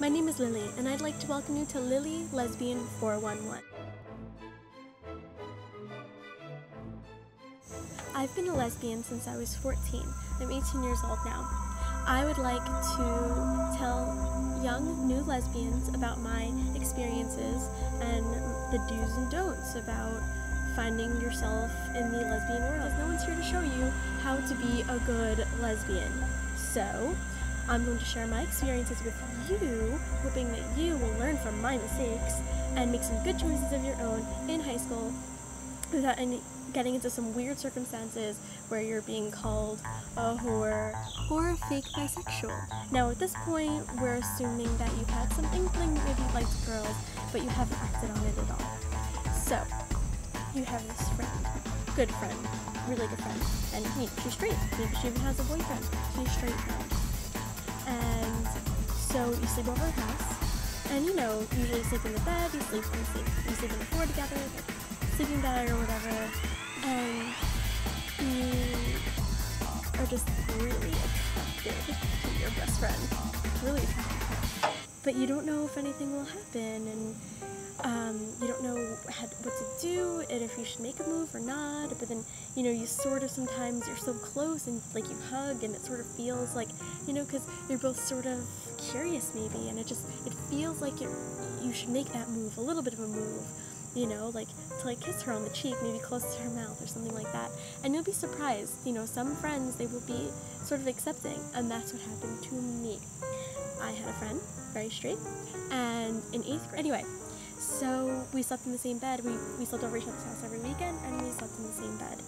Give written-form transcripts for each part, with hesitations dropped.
My name is Lily, and I'd like to welcome you to Lily Lesbian 411. I've been a lesbian since I was 14. I'm 18 years old now. I would like to tell young new lesbians about my experiences and the do's and don'ts about finding yourself in the lesbian world. No one's here to show you how to be a good lesbian. So, I'm going to share my experiences with you, hoping that you will learn from my mistakes and make some good choices of your own in high school without getting into some weird circumstances where you're being called a whore or a fake bisexual. Now at this point, we're assuming that you've had some inkling that maybe you liked girls, but you haven't acted on it at all. So, you have this friend, good friend, really good friend, and she's straight. Maybe she even has a boyfriend. She's straight friend. And so you sleep over her house, and usually you sleep in the bed, you sleep on the floor together, like sleeping bag or whatever, and you are just really attracted to your best friend. Really attracted. But you don't know if anything will happen, and you don't know what to do, and if you should make a move or not, but then, you sort of sometimes you're so close, and like you hug, and it sort of feels like, because you're both sort of curious maybe, and it feels like you should make that move, a little bit of a move, like to kiss her on the cheek, maybe close to her mouth or something like that, and you'll be surprised, some friends, they will be sort of accepting, and that's what happened to me. I had a friend, very straight, and in 8th grade, anyway, so we slept in the same bed. We slept over each other's house every weekend, and we slept in the same bed.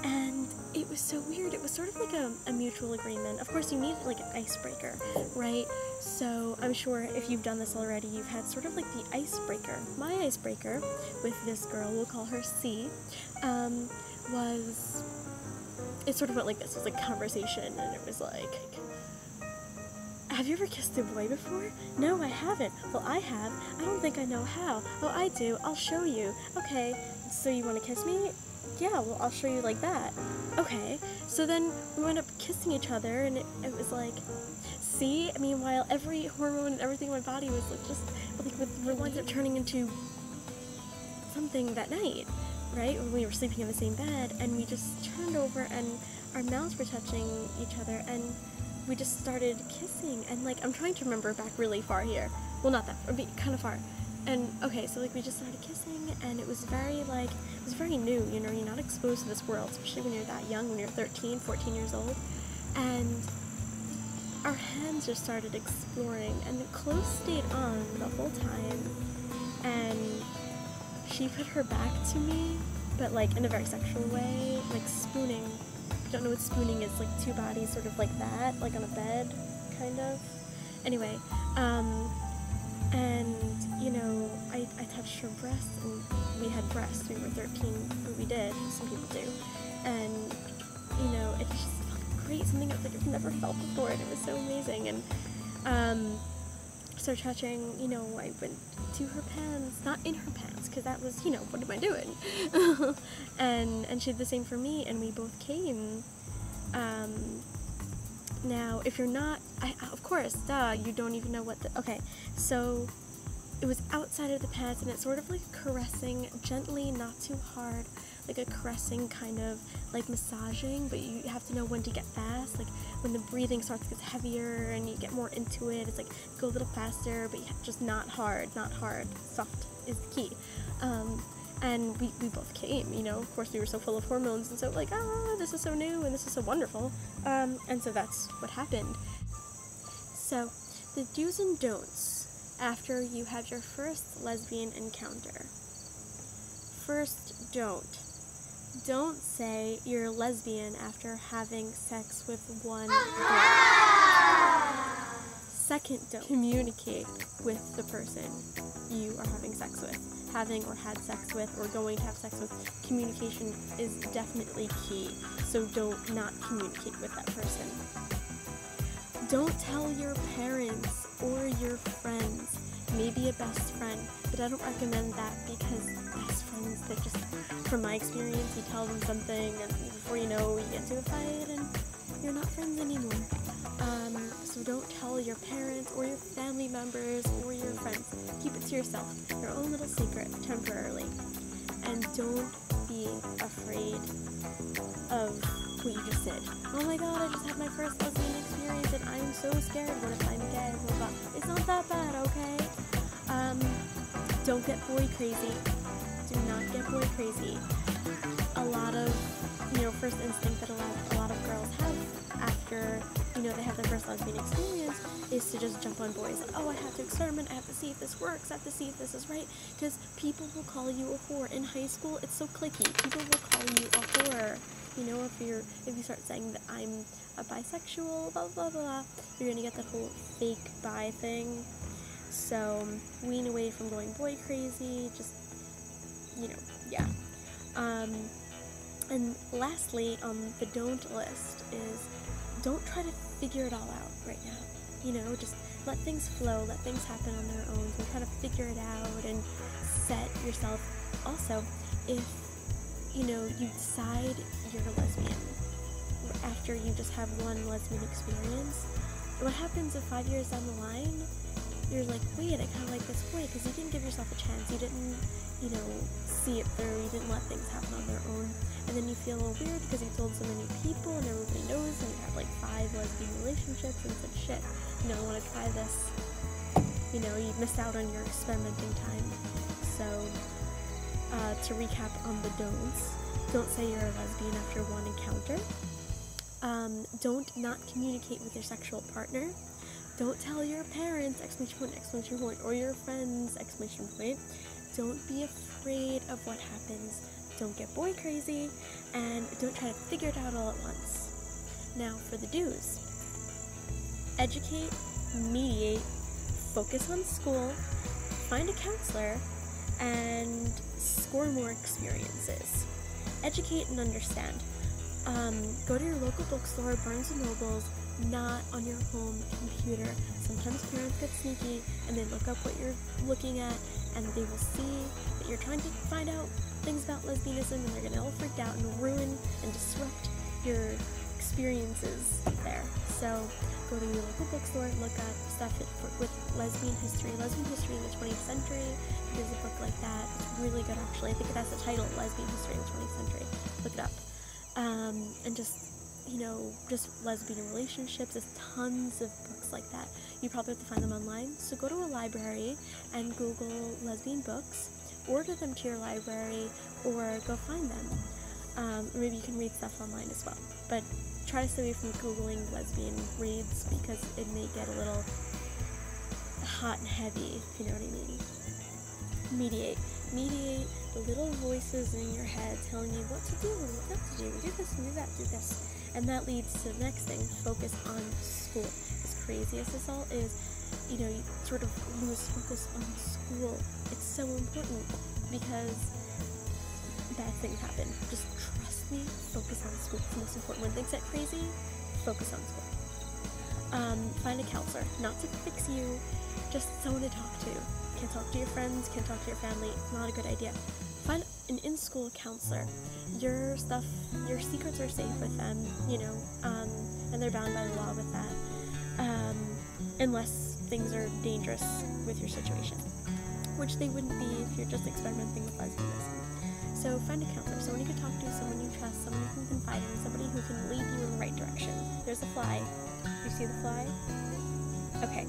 And it was so weird. It was sort of like a mutual agreement. Of course, you need like an icebreaker, right? So I'm sure if you've done this already, you've had sort of like the icebreaker. My icebreaker with this girl, we'll call her C, it sort of went like this. It was like conversation, and it was like, have you ever kissed a boy before? No, I haven't. Well, I have. I don't think I know how. Oh, I do. I'll show you. Okay, so you want to kiss me? Yeah, well, I'll show you like that. Okay, so then we wound up kissing each other, and it was like, see? Meanwhile, every hormone and everything in my body was like just, we wound up turning into something that night, right? When we were sleeping in the same bed, and we just turned over, and our mouths were touching each other, and we just started kissing, and I'm trying to remember back really far here. Well, not that far, but kind of far. And okay, so we just started kissing, and it was very new, you're not exposed to this world, especially when you're that young, when you're 13, 14 years old. And our hands just started exploring, and the clothes stayed on the whole time, and she put her back to me, but in a very sexual way, spooning. Don't know what spooning is, two bodies sort of like that, on a bed, kind of. Anyway, and, I touched her breasts, and we had breasts, we were 13, but we did, some people do, and, it just felt great, something I've never felt before, and it was so amazing, and, started touching, I went to her pants, not in her pants, because that was, what am I doing? and she did the same for me, and we both came. Now, if you're not, of course, duh, you don't even know okay, so it was outside of the pants, and it's sort of like caressing, gently, not too hard, like a caressing kind of, massaging, but you have to know when to get fast, when the breathing starts to get heavier, and you get more into it, it's go a little faster, but just not hard, soft is the key. And we both came, of course we were so full of hormones, and so this is so new, and this is so wonderful, and so that's what happened. So, the do's and don'ts after you have your first lesbian encounter. First don't. Don't say you're a lesbian after having sex with one girl. Second don't. Communicate with the person you are having sex with. Having or had sex with or going to have sex with. Communication is definitely key, so don't not communicate with that person. Don't tell your parents or your friends, maybe a best friend, but I don't recommend that because best friends, they're just, from my experience, you tell them something and before you know, you get into a fight and you're not friends anymore. So So don't tell your parents or your family members or your friends. Keep it to yourself, your own little secret, temporarily. And don't be afraid of what you just said. Oh my god, I just had my first lesbian experience and I'm so scared. What if I'm gay? Blah, blah. It's not that bad, okay? Don't get boy crazy. Do not get boy crazy. A lot of, first instinct that a lot of girls have after, they have their first lesbian experience is to just jump on boys. Oh, I have to experiment. I have to see if this works. I have to see if this is right. Because people will call you a whore. In high school, it's so cliquey. People will call you a whore. If you start saying that I'm a bisexual, blah, blah, blah, you're going to get that whole fake bi thing. So, wean away from going boy crazy. Just, yeah. And lastly, on the don't list is don't try to figure it all out right now. Just let things flow, let things happen on their own. So try to figure it out and set yourself. Also, if, you decide you're a lesbian after you just have one lesbian experience, what happens if 5 years down the line, you're like, wait, I kind of like this boy, because you didn't give yourself a chance, you didn't, see it through, you didn't let things happen on their own, and then you feel a little weird because you told so many people and everybody knows, and you have like 5 lesbian relationships, and said, shit, I want to try this, you missed out on your experimenting time. So, to recap on the don'ts, don't say you're a lesbian after one encounter, don't not communicate with your sexual partner, don't tell your parents, exclamation point, or your friends, exclamation point. Don't be afraid of what happens. Don't get boy crazy, and don't try to figure it out all at once. Now for the do's. Educate, mediate, focus on school, find a counselor, and score more experiences. Educate and understand. Go to your local bookstore, Barnes & Noble's, not on your home computer. Sometimes parents get sneaky and they look up what you're looking at, and they will see that you're trying to find out things about lesbianism, and they're going to all freak out and ruin and disrupt your experiences there. So go to your local bookstore, look up stuff with lesbian history in the 20th century. There's a book like that. It's really good, actually. I think it has the title, Lesbian History in the 20th Century. Look it up. And just lesbian relationships. There's tons of books like that. You probably have to find them online. So go to a library and Google lesbian books, order them to your library, or go find them. Maybe you can read stuff online as well. But try to stay away from Googling lesbian reads, because it may get a little hot and heavy, if you know what I mean. Mediate the little voices in your head telling you what to do and what not to do. Do this and do that, do this. And that leads to the next thing, focus on school. As crazy as this all is, you sort of lose focus on school. It's so important because bad things happen. Just trust me, focus on school. It's the most important. When things get crazy, focus on school. Find a counselor, not to fix you, just someone to talk to. Can't talk to your friends, can't talk to your family, not a good idea. Find an in-school counselor. Your secrets are safe with them, and they're bound by the law with that, unless things are dangerous with your situation, which they wouldn't be if you're just experimenting with lesbianism. So find a counselor, someone you can talk to, someone you trust, someone you can confide in, somebody who can lead you in the right direction. There's a fly. You see the fly? Okay.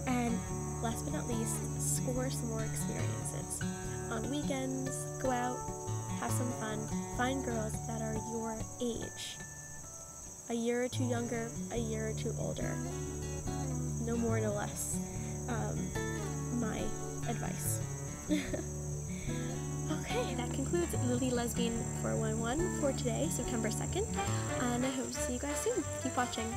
And last but not least, score some more experiences. On weekends, go out, have some fun, find girls that are your age. A year or two younger, a year or two older. No more, no less. My advice. Okay, that concludes Lily Lesbian 411 for today, September 2nd, and I hope to see you guys soon. Keep watching.